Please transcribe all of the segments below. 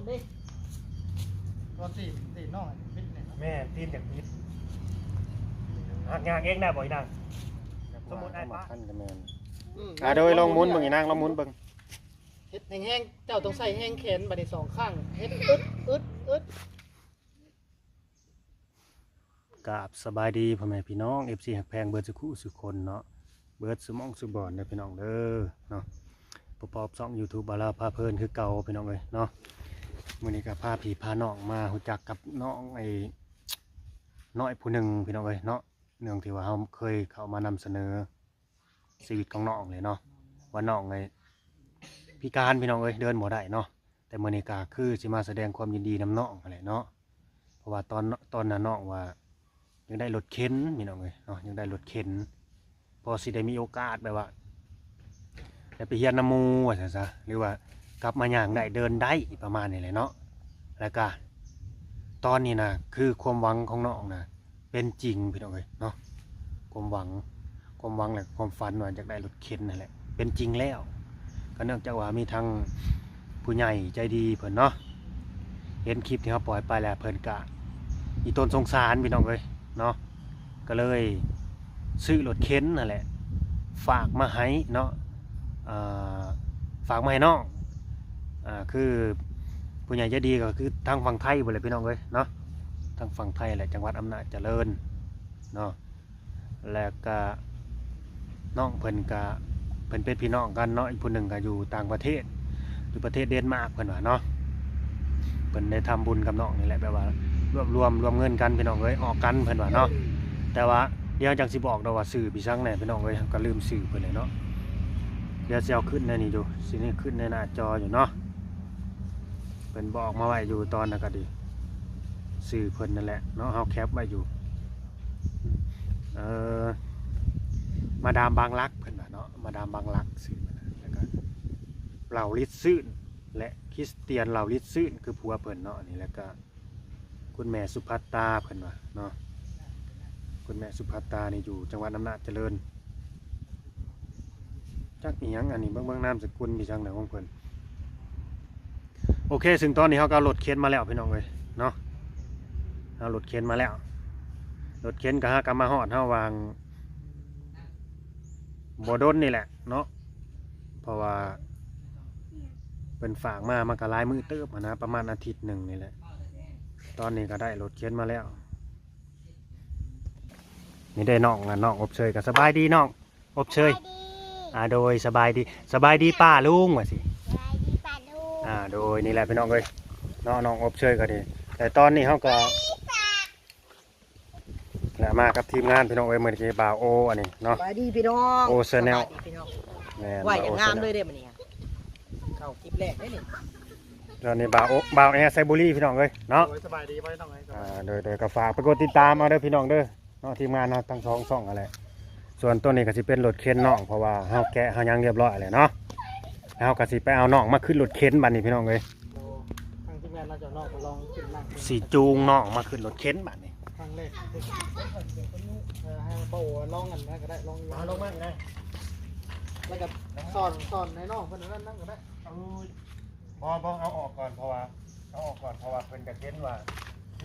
มดิตัวตีน้องฟิตเนี่ยแม่ตีนอย่างพิษหักงานเองได้บ่อยนางสมมุติไอ้ป้า ขั้นกันแมน โดยลองหมุนเบิ่งอีนางลองหมุนเบิ่ง เฮ็ดแห้งๆเจ้าต้องใส่แห้งแขนบัดนี้2ข้างเฮ็ดอึดกราบสบายดีพ่อแม่พี่น้อง FC หักแพงเบิดสุขุสุคนเนาะเบิดสมองสุบอนเด้อพี่น้องเด้อเนาะประกอบช่อง YouTube บาราพาเพลินคือเก่าพี่น้องเอ้ยเนาะมื้อนี้ก็พาพี่พาน้องมารู้จักกับน้องไอ้น้อยผู้หนึ่งพี่น้องเอ้ยเนาะเนื่องที่ว่าเฮาเคยเข้ามานำเสนอชีวิตของน้องเลยเนาะว่าน้องไอ้พิการพี่น้องเอ้ยเดินบ่ได้เนาะแต่มื้อนี้ก็คือสิมาแสดงความยินดีนำน้องนั่นแหละเนาะเพราะว่าตอนนั้นน้องว่ายังได้รถเข็นพี่น้องเอ้ยเนาะยังได้รถเข็นพอสิได้มีโอกาสแบบว่าได้ไปเฮียนน้ำหมู่ว่าซั่นซะหรือว่ากลับมาย่างได้เดินได้ประมาณนี้แหละเนาะแล้วก็ตอนนี้นะคือความหวังของน้องนะเป็นจริงพี่น้องเอ้ยเนาะความหวังแหละความฝันว่าจะได้รถเข็นนั่นแหละเป็นจริงแล้วก็เนื่องจากว่ามีทางผู้ใหญ่ใจดีเพิ่นเนาะเห็นคลิปที่เขาปล่อยไปแล้วเพิ่นก็อีต้นสงสารพี่น้องเอ้ยเนาะก็เลยซื้อรถเข็นนั่นแหละฝากมาให้เนาะฝากมาให้น้องคือผู้ใหญ่ใจดีก็คือทางฝั่งไทยบ่เลยพี่น้องเอ้ยเนาะทางฝั่งไทยแหละจังหวัดอำนาจเจริญเนาะแล้วก็น้องเพิ่นก็เพิ่นเป็นพี่น้องกันเนาะอีกผู้หนึ่งก็อยู่ต่างประเทศอยู่ประเทศเดนมาร์กเพิ่นว่าเนาะเพิ่นได้ทำบุญกับน้องนี่แหละแบบว่ารวมเงินกันพี่น้องเอ้ยออกกันเพิ่นว่าเนาะแต่ว่าเดี๋ยวจังสิบอกดอกว่าสื่อพี่ซังแหน่พี่น้องเอ้ยก็ลืมสื่อเพิ่นเลยเนาะเดี๋ยวสิเอาขึ้นในนี่ดูสินี่ขึ้นในหน้าจออยู่เนาะเพิ่นบอกมาไว้อยู่ตอนนั้นก็ดีสื่อเพิ่นนั่นแหละเนาะเฮาแคปไว้อยู่มาดามบางรักเพิ่นว่าเนาะมาดามบางรักสื่อแล้วก็เหล่าลิศซื่นและคริสเตียนเหล่าลิศซื่นคือผัวเพิ่นเนาะนี่แล้วก็คุณแม่สุภัตตาเพิ่นว่าเนาะคุณแม่สุภัตตานี่อยู่จังหวัดอำนาจเจริญจักอีหยังอันนี้เบิ่งนามสกุลพี่จังได๋ของเพิ่นโอเคซึ่งตอนนี้เขาก็รถเข็นมาแล้วพี่น้องเลยเนาะเอารถเข็นมาแล้วรถเข็นก็หากำมาฮอดเฮาวางบ่ดนนี่แหละเนาะเพราะว่าเป็นฝากมามันก็หลายมื้อเติบนะประมาณอาทิตย์หนึ่งนี่แหละตอนนี้ก็ได้รถเข็นมาแล้วนี่ได้น้องอบเชยก็สบายดีน้องอบเชยโดยสบายดีป้าลุงว่าสิโดยนี่แหละพี่น้องเลยน้องอบเชยก็ดีแต่ตอนนี้เขาก็มากับทีมงานพี่น้องเอ้ยเหมือนกับบ่าวโออันนี้เนาะสบายดีพี่น้องโอเซเนลไหวอย่างงามเลยเด้มื้อนี้เข้าคลิปแรกได้นี่ตอนนี้บ่าวแอร์ไซบุรีพี่น้องเลยเนาะสบายดีบ่ต้องโดยก็ฝากไปกดติดตามเอาเด้อพี่น้องเด้อเนาะทีมงานเนาะทั้งสองอะไรส่วนตัวนี้ก็สิเป็นรถเข็นน้องเพราะว่าเฮาแกะเฮายังเรียบร้อยเลยเนาะแล้วก็สิไปเอาน้องมาขึ้นรถเข็นบัดนี้พี่น้องเลยทางทีมงานเราจะน้องมาลองขึ้นนั่งสิจูงน้องมาขึ้นรถเข็นบัดนี้ครั้งแรกให้เบาลองกันได้ก็ได้ลองลงมาได้แล้วก็สอนในน้องเพิ่นนั่งก็ได้บ่เอาออกก่อนเพราะว่าเพิ่นจะเห็นว่า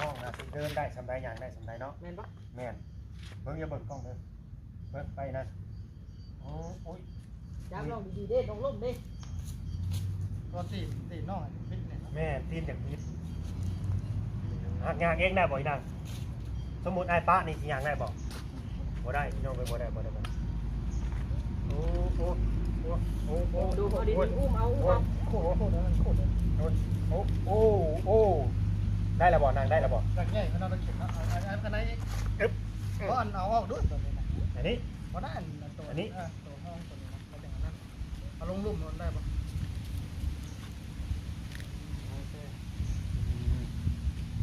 น้องน่ะสิเดินได้สำใดอย่างได้สำใดเนาะแม่นปะแม่นเบิ่งอย่าเบิ่งกล้องเด้อเบิ่งไปนั่นโอ้ยย้ำลองดีๆเด้ลองล้มเด้ตัวตีน้องฟิตเนี่ยแม่ตีนอย่างพิษหักงานเองได้บ่อยนางสมมุติไอ้ป้านี่สิย่างได้บ่ได้พี่น้องไปบ่ได้โอ้ดูพอดีอุ้มเอาโคได้แล้วบ่นางได้แล้วบ่จักใหญ่มันเอาไปเข็นเนาะอันไหนอึ๊บก็เอาออกด้วยตัวนี้นะอันนี้พอได้ตัวนี้ตัวห้องตัวนี้นะเขาอย่างนั้นเอาลงลุ่มมันได้ปะ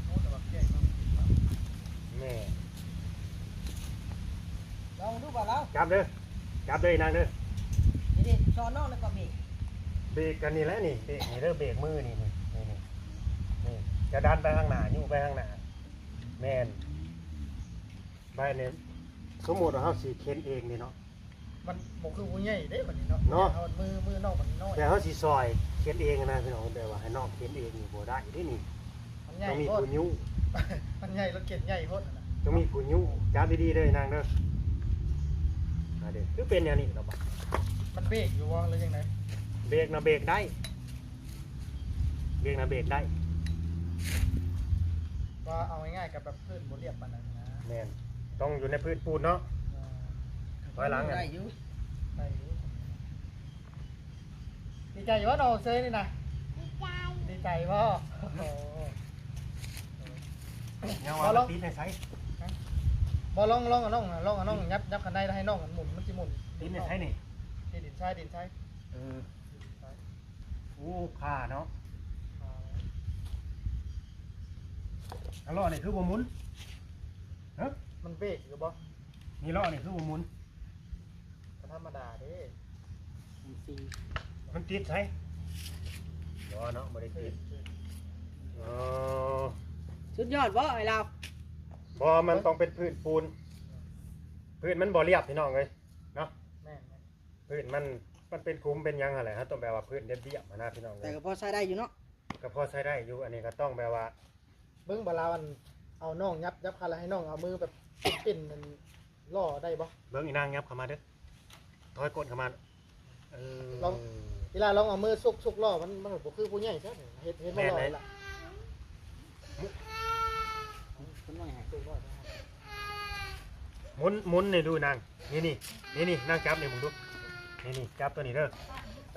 โอ้แต่แบบแก่มากแม่เราดูป่ะเราจับเด้อนางเด้อนี่ซ้อนนอกแล้วก็เบรกกันนี่แหละนี่เด้อเบรกมือนี่จะดันไปข้างหน้ายุ่งไปข้างหน้าแม่นไปเนี่ยสมมติว่าเขาสีเข็นเองนี่เนาะ มันบ่คือผู้ใหญ่เด้บัดนี้เนาะ เนาะ เอามือนอกมันน้อย แต่เขาสิซอยเขียนเองนะพี่น้องแต่ว่าให้น้องเขียนเองนี่บ่ได้เด้นี่ มันใหญ่ ต้องมี โพด ผู้ยุ มันใหญ่แล้วเก็ดใหญ่โพดน่ะ ต้องมีผู้ยุจับดีๆเด้อนางเด้อมาเด้อคือเป็นแนวนี้เนาะบัด มันเบรกอยู่บ่หรือยังไง เบรกนะเบรกได้เบรกนะเบรกได้ ว่าเอาง่ายๆกับแบบพื้นบ่เรียบปานนั้นนะ แม่นต้องอยู่ในพื้นปูนเนาะ อ่า ถอยหลังอ่ะ ได้อยู่ ได้อยู่ดีใจอยู่ว่าน้องเซยนี่นะดีใจบ่โอ้โห ยังว่ามันติดในไส บ่ลองเอาน้องยับคันใดแล้วให้น้องมันหมุนมันสิหมุน ติดในไสนี่ ดินทราย เออโอ้ค่าเนาะอันล้อนี่คือบ่หมุนฮะ มันเบรกอยู่บ่ นี่ล้อนี่คือบ่หมุน ก็ธรรมดาเด้ ฟรี มันติดไสบ่เนาะบ่ได้ติดอ๋อ สุดยอดบ่ไอ้เรา บ่มันต้องเป็นพื้นปูนพื้นมันบ่เรียบพี่น้องเอ้ยเนาะ แม่น พื้นมันเป็นคุ้มเป็นหยังอะไรฮะต้องแปลว่าพื้นเรียบๆนะพี่น้อง แต่ เอ้ย ก็พอใช้ได้อยู่เนาะ ก็พอใช้ได้อยู่อันนี้ก็ต้องแปลว่า เบิ่งบาลาวันเอาน้องยับคันแล้วให้น้องเอามือแบบปิ้นมันล่อได้บ่ เบิ่งอีนางยับเข้ามาเด้อถอยก้นเข้ามาเออ ลอง เวลาลองเอามือซุกล่อมันบ่คือผู้ใหญ่ซะเฮ็ดบ่ล่อล่ะ คนน้อยให้ ซุกล่อได้ หมุนนี่ดูนางนี่นางจับนี่มึงดูนี่จับตัวนี้เด้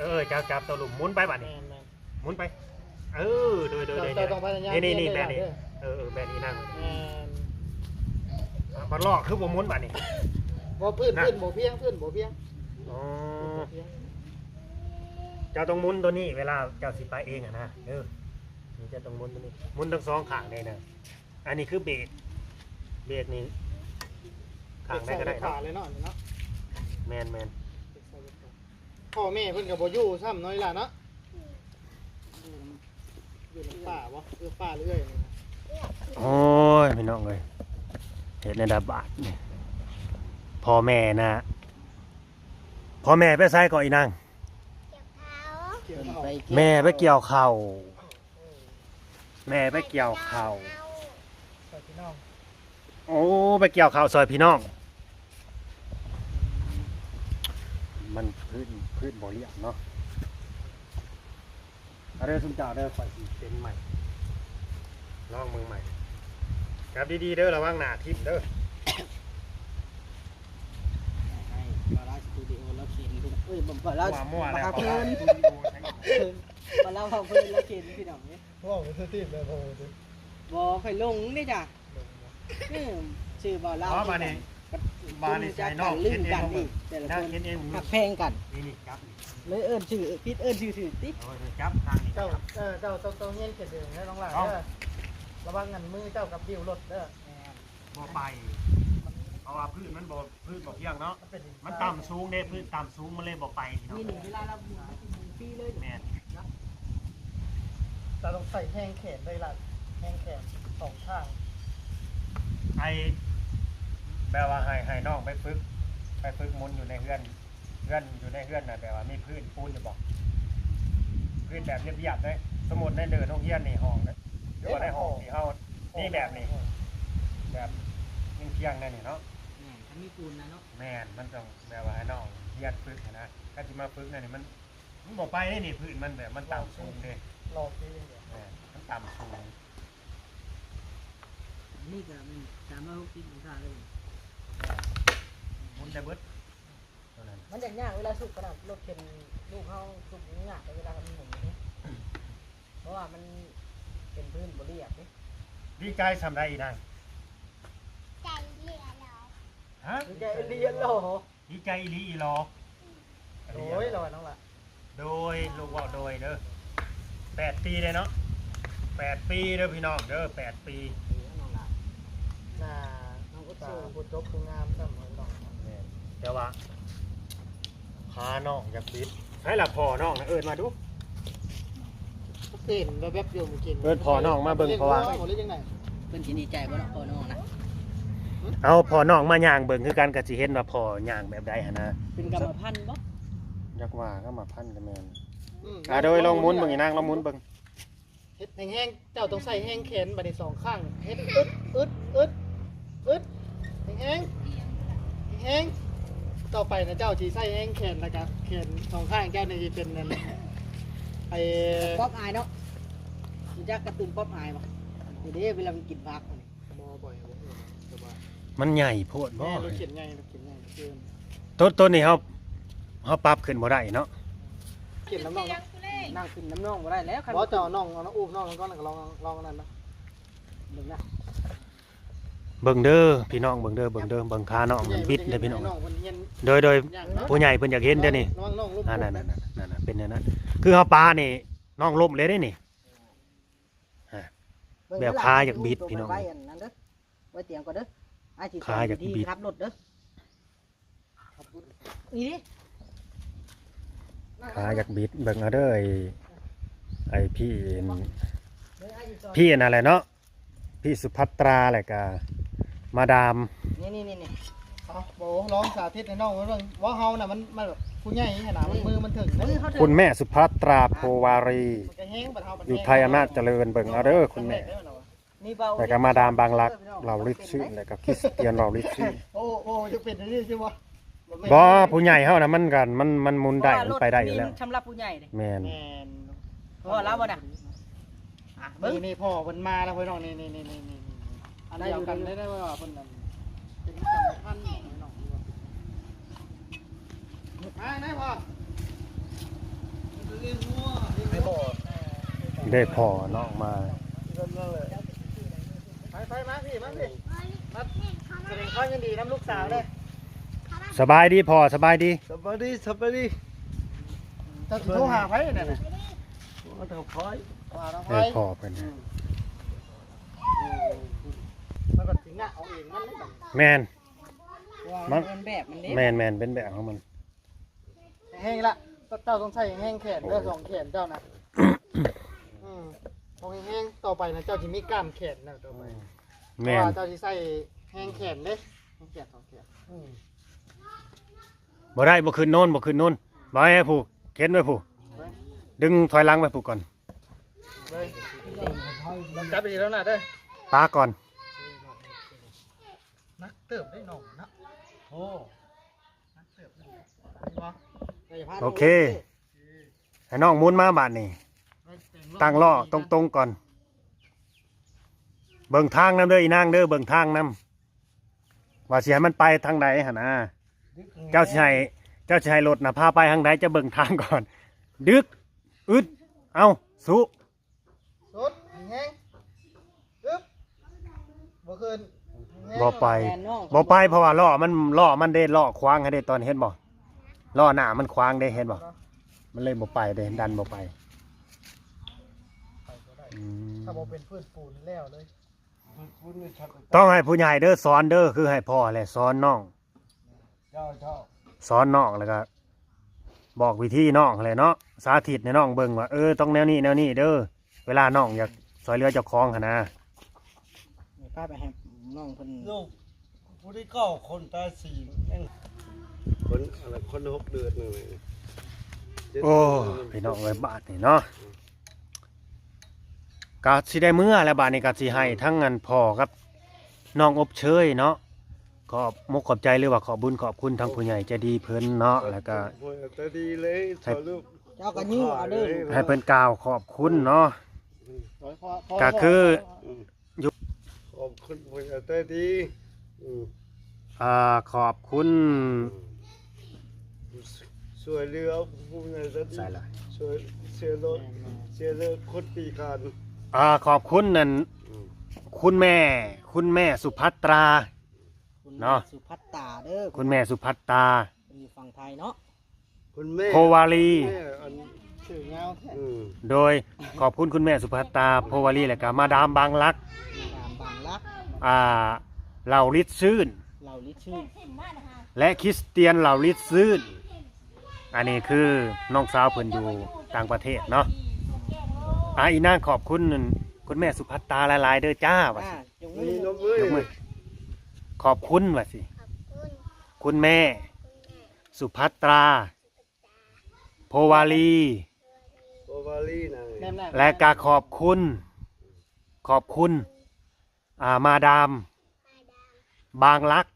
อจับตัวหลุมหมุนไปบัดนี้ แม่น หมุนไปเออโดย เราต้องพยายาม นี่แบ เรีย นนี่ เด้อ แบนนี่นาง แม่น มันลอกคือบ่หมุนบัดนี้ บ่พื้นบ่เพียง อ๋อ บ่เพียง เจ้าต้องหมุนตัวนี้เวลาเจ้าสิไปเองอะนะนี่จะต้องหมุนตัวนี้หมุนทั้งสองข้างเลยนะอันนี้คือเบรกนี่ข้างได้ก็ได้ ขา เนาะ เลยเนาะเนาะ แมน พ่อแม่เพิ่นก็บ่อยู่ซ้ำน้อยล่ะเนาะอยู่ในป่าบ่ป่าเรื่อยนี่นะ โอ้ยพี่น้องเลยเห็นในดับบาทนี่พ่อแม่นะพ่อแม่ไปใส่ก่อนอีนาง เกี่ยว เพิ่น เอา ไป แม่ไปเกี่ยวเข่าวแม่ไปเกี่ยวเข่าว ใส่พี่น้อง โอ้ไปเกี่ยวเข่าวซอยพี่น้อง มันพื้นบ่เรียบเนาะอะไรสุนจ่าได้ไฟสีเป็นใหม่ลองมือใหม่ครับดีๆเด้อระวังหน้าทิ่มเด้อ ให้บาลาสตูดิโอแล้วเขียนพี่น้องบาลา มั่วๆแล้ว เพิ่นบาลาของเพิ่นแล้วเขียนพี่น้องเนี่ย ว้าวสติแบบโอ้โห บ่ค่อยลงนี่จ้ะชื่อบาลา อ๋อมานี่มานี่ใส่นอก ลื เขีย ม นเอ กัน ง นี่แต่ละ นั่ ค ง น เขียนเองมึง หักแพงกัน นี่ครับ เลยเอิ้นชื่อผิดเอิ้นชื่อถือติ เอาไว้จับทางนี้ เจ้า ครับ เจ้าต้องเงี้ยเขียนเองนะน้องหลานเด้อระวังงันมือเจ้ากับบิ้วรถเด้อ บ่ไปเพราะว่าพื้นมันบ่เพียงเนาะ มันเป็นดิ มันต่ำสูงเด้พื้นต่ำสูงมันเลยบ่ไปพี่น้อง นี่หนึ่งเวลาเราหมุนฟรีเลย แม่น เราต้องใส่แห้งแขนด้วยล่ะแห้งแขนสองข้าง ไอ้แปลว่าให้น้องไปฝึกหมุนอยู่ในเฮือนอยู่ในเฮือนน่ะแต่ว่ามีพื้นปูนอยู่บ่พื้นแบบเรียบๆเลยสมมุติในเดินโรงเรียนนี่ห้องนะหรือว่าในห้องที่เฮานี่แบบนี้แบบนิ่งเที่ยงๆนั่นนี่เนาะ ถ้ามีปูนนะเนาะ แม่นมันต้องแบบว่าให้น้องเรียนฝึกนะถ้าสิมาฝึกนั่นนี่มันบ่ไปได้นี่พื้นมันแบบมันต่ำสูงเด้ รอพี่เดี๋ยว แม่นมันต่ำสูง นี่ก็มัน360องศาเลย หมุนได้เบิดเท่านั้น มันจะยากเวลาสุกขนาดรถเข็นลูกเขาสุกยากเวลามันหมุนนี่เพราะว่ามันเป็นพื้นบริยบนี่ ดีใจสำได้อีนาง ใจเหลือเรา ฮะ ดีใจเรียนโล ดีใจอีหลีอีหลอ โอ้ยรอน้องล่ะ โดยลูกว่าโดยเด้อ8 ปีเลยเนาะ8 ปีเด้อพี่น้องเด้อ8 ปี น่าน้องอุตส่าห์ผู้จบผู้งามซ้ำน้อง แต่ว่าพาน้องอยากปิดให้ละพอน้องนะเอิญมาดู เต้นแบบอยู่เมื่อกี้ เอิ้นพ่อน้องมาเบิ่งเพราะว่า หรือยังไง เป็นที่ดีใจบ่เนาะพ่อน้องนะ เอาพอน้องมาย่างเบิ่งคือกันก็สิเห็นว่าพอย่างแบบใดหั่นนะ เป็นกรรมพันธุ์บ่ จักว่าก็มาพันกันแม่น อืม โดยลองหมุนเบิ่งอีนางลองหมุนเบิ่ง เฮ็ดแห้งๆเจ้าต้องใส่แห้งแขนบัดนี้สองข้างเฮ็ดอึดอึดอึดอึดแห้งๆแห้งๆต่อไปนะเจ้าสิใส่แห้งแขนแล้วก็แขนสองข้างเจ้านี่สิเป็นนั่นไอ้ ป๊อปอายเนาะรู้จักการ์ตูนป๊อปอายบ่นี่เด้เวลามันกินผักนี่ บ่บ่อยสบาย มันใหญ่โพดบ่ แม่เราเขียนไงเราเขียนไงเกิน ต้นนี้เฮาปรับขึ้นบ่ได้เนาะ เขียนน้ำน่องนะ นั่งขึ้นน้ำน่องบ่ได้แล้วคัน บ่เจ้าน่องเอาน้องอุ้มน่องแล้วก็ลองอันนั้นนะ มึงนะ เบิ่งเด้อพี่น้องเบิ่งเด้อเบิ่งขาน้องมันบิดเด้อพี่น้อง น้องมันเย็น โดย ย่างเนาะ ผู้ใหญ่เพิ่นอยากเห็นเด้อนี่ ระวังน้องลูก นั่นเป็นอย่างนั้นคือเฮาปลานี่น้องล้มเลยได้นี่ แบบขาอยากบิดพี่น้อง ไว้อันนั้นเด้อไว้เตียงก่อนเด้ออ้ายสิ ขาอยากบิด ขับรถเด้อนี่ดิ ขาอยากบิดเบิ่งเอาเด้อไอ้พี่ เดี๋ยวอ้ายสิสอน พี่นั่นแหละเนาะพี่สุภัตราแหละก็มาดาม นี่ เอาโบลองสาธิตให้น้องเรื่องว่าเฮาน่ะมันแบบผู้ใหญ่ขนาดมือมันถึงนะ มือเขาถึง คุณแม่สุภัตราโพวารี มันก็แห้งบัดเฮาบัด อยู่ไทยอำนาจเจริญเบิ่งเอาเด้อคุณแม่ นี่เบา แล้วก็มาดามบางรักเราลิดชื่อแล้วก็คริสเตียนเราลิดชื่อ โอ้จะเป็นอย่างนี้ใช่บ่ บ่ผู้ใหญ่เฮานะมันกันมันหมุนได้มันไปได้อยู่แล้ว ชำรับผู้ใหญ่เด้ แม่น แม่น เพราะว่าเราบ่น่ะอ่ะเบิ่ง นี่พ่อเพิ่นมาแล้วเพิ่นน้องนี่อันเดียวกันได้ว่าเพิ่นนั่นเป็นสำคัญของน้องมาไหนพ่อไม่บ่ ได้พอน้องมา ไปมาพี่มาพี่มาแสดงความยินดีน้ำลูกสาวเลย สบายดีพอสบายดี สบายดีจะโทรหาไผนั่นน่ะว่าเธอพอยว่าเราไผ ได้พอเพิ่น แล้วก็ถึงน่ะเอาเองมันเลยบัด แม่น ว่า มั มัน นเป็นแบบมันเด้ แม่นเป็นแบบของมัน แห้งละเจ้าต้องใส่แห้งแขนเด้อสองแขนเจ้านะพอแห้งต่อไปนะเจ้าจะมีกล้ามแขนนะต่อไป แม่น ว่าเจ้าจะใส่แห้งแขนเด้แห้งแขนสองแขน บ่ได้บ่ขึ้นโน่นบ่ขึ้นโน่นบ่ให้ผูกเข็นไว้ผูกดึงถอยหลังไว้ผูกก่อน เลยลองจับไปทีแล้วนะเด้อ ปาก่อน นักเติบได้หน่องนะโอ้นักเติบได้ โอเคให้น้องหมุนมาบาดนี้ตั้งล้อตรงๆก่อนเบิ่งทางนำเด้ออีนางเด้อเบิ่งทางนำว่าสิให้มันไปทางใดหั่นนะเจ้าสิให้รถน่ะพาไปทางใดจะเบิ่งทางก่อน ดึกอึดเอาสู้ สุดแห้งอึ๊บบ่ขึ้น บ่ไป แม่น้อง บ่ไปเพราะว่าล้อมันเด้ล้อขวางให้เด้ตอนเห็นบ่ล้อหน้ามันขวางเด้เห็นบ่มันเลยบ่ไปเด้ดันบ่ไปอืม ถ้าบ่เป็นพื้นปูนแล้วเลย ต้องให้ผู้ใหญ่เด้อสอนเด้อคือให้พ่อแหละสอนน้องสอนน้องแล้วก็บอกวิธีน้องแหละเนาะสาธิตให้น้องเบิ่งว่าต้องแนวนี้เด้อเวลาน้องอยากช่วยเหลือเจ้าของหั่นนะ นี่ป้าไปให้น้องเพิ่น ลูกผู้ที่เก้าคนตาสี่แม่งคนอะไรคน6 เดือนหนึ่งเลย โอ้พี่น้องเอ้ยบาดนี่เนาะก็สิได้มื้อแล้วบาดนี้ก็สิให้ทั้งอันพ่อกับน้องอบเชยเนาะขอบมกขอบใจหรือว่าขอบบุญขอบคุณทางผู้ใหญ่ใจดีเพิ่นเนาะแล้วก็ โอ้ยแต่ดีเลยสอนลูก เจ้าก็ยิ้วเอาเด้อ ให้เพิ่นกล่าวขอบคุณเนาะ พอ ก็คือ ขอบคุณผู้ใหญ่แต่ดีอืม ขอบคุณ ช่วยเหลือผู้ใหญ่แต่ดี ใส่ละ ช่วยเสียรถเสียเลือคนปีการ ขอบคุณนั่น อืม คุณแม่สุภัตรา คุณ เนาะ สุภัตตาเด้อ คุณแม่สุภัตตรา เป็นอยู่ฝั่งไทยเนาะ คุณแม่ โพวารี แม่อัน ชื่อเงาแท้ อืม โดยขอบคุณคุณแม่สุภัตตราโพวารีและก็มาดามบางรัก มาดามบางรัก เหล่าลิศซื่น เราลิชื่อ และคริสเตียนเหล่าลิศซื่นอันนี้คือน้องสาวเพิ่นอยู่ต่างประเทศเนาะอีนางขอบคุณคุณแม่สุภัตตราหลายๆเด้อจ้าว่า อ่า สิ จง นี่ มือ น้องเอ้ย ยกมือ ขอบคุณว่าสิ ขอบคุณ คุณแม่ คุณแม่ สุภัตรา โพวาลี โอบาลีนะ แม่น และก็ขอบคุณ มาดาม มาดาม บางรัก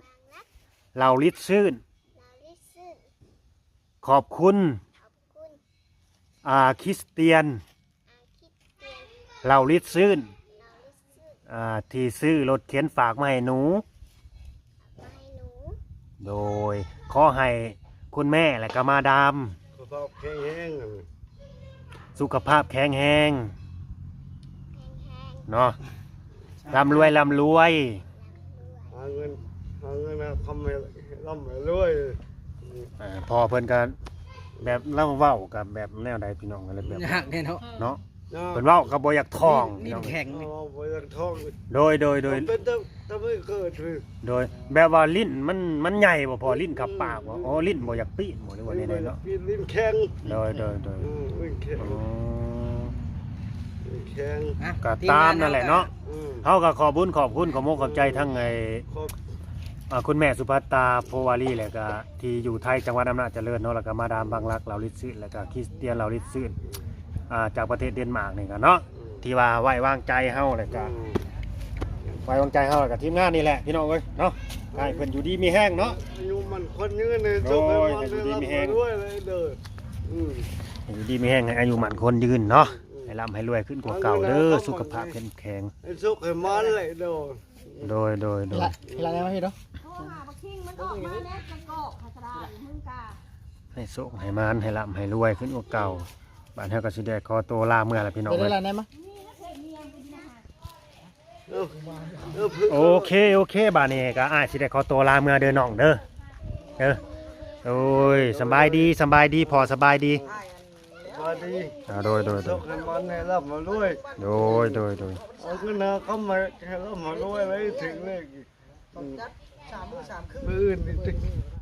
บางรัก เหล่าลิศซื่น ลาลิซึน ขอบคุณ ขอบคุณ คริสเตียน อาคิดเตียน เหล่าลิศซื่น ลาลิซึน ที่ซื้อรถเข็นฝากมาให้หนู มาให้หนู โดยขอให้คุณแม่และก็มาดาม ขอภาพแข็งแห้งนั่น สุขภาพแข็งแรง แห้ง เนาะร่ำรวย หาเงินมาทำให้ร่ำให้รวย พอเพิ่นก็แบบเล่าเว้ากับแบบแนวใดพี่น้องอะไรแบบ ยากแน่เนาะ เนาะ นะ เพิ่นเว้าก็บ่อยากท้องพี่ ลิ้ น้ น อง แข็ง เอาไปยังท้อง โดย เป็นต้องไม่เกิดคือ แบบว่าลิ้นมันใหญ่บ่พอลิ้นขับปากบ่อ๋อลิ้นบ่อยากปีนบ่หรือว่าใดๆเนาะ ลิ้นแข็ง โดย ลิ้นแข็ง อ๋อ ลิ้นแข็ง อ่ะ ก็ตามนั่นแหละเนาะ อืม เฮาก็ขอบคุญขอบคุณขอมกขอบใจทั้งไอ้ ขอบ คุณแม่สุภัตตาโพวาลีแล้วก็ที่อยู่ไทยจังหวัดอำนาจเจริญเนาะแล้วก็มาดามบางรักเหล่าลิศซื่นแล้วก็คริสเตียนเหล่าลิศซื่นจากประเทศเดนมาร์กนี่ก็เนาะที่ว่าไว้วางใจเฮาแล้วก็ไว้วางใจเฮาแล้วก็ทีมงานนี่แหละพี่น้องเอ้ยเนาะให้เพิ่นอยู่ดีมีแห้งเนาะ อายุมันคนยืนเลย โอ้ จบไป ย มัน อยู่ดีมีแฮง ด้วยเลยเด้ออืม ให้อยู่ดีมีแห้งให้อายุหมันคนยืนเนาะให้ร่ำให้รวยขึ้นกว่าเก่าเด้อสุขภาพเข้มแข็ง ไอ้สุกให้มันเลยเด้อ โดย ๆละละแน่มาพี่เนาะ โทรหาบักคิงมันออกมาแล้วจะกอกพัสรามึงกา ให้สุขให้มันให้ร่ำให้รวยขึ้นกว่าเก่าบ้านเฮาก็สิได้ขอตัวลาเมื่อละพี่น้อง ไปได้ เอ้ย ละแน่มา เออพึ่ง โอเคบาดนี้ก็อ้ายสิได้ขอตัวลาเมื่อเด้อน้องเด้อโอ้ยสบายดีพอสบายดี มาดี โดย สุกให้มันให้รับมาด้วย โดย เอาขึ้นนะเข้ามาให้รับมาด้วยเลยถึงเลข ต้องจัด3 มื้อ 3 คืน มืออื่นนี่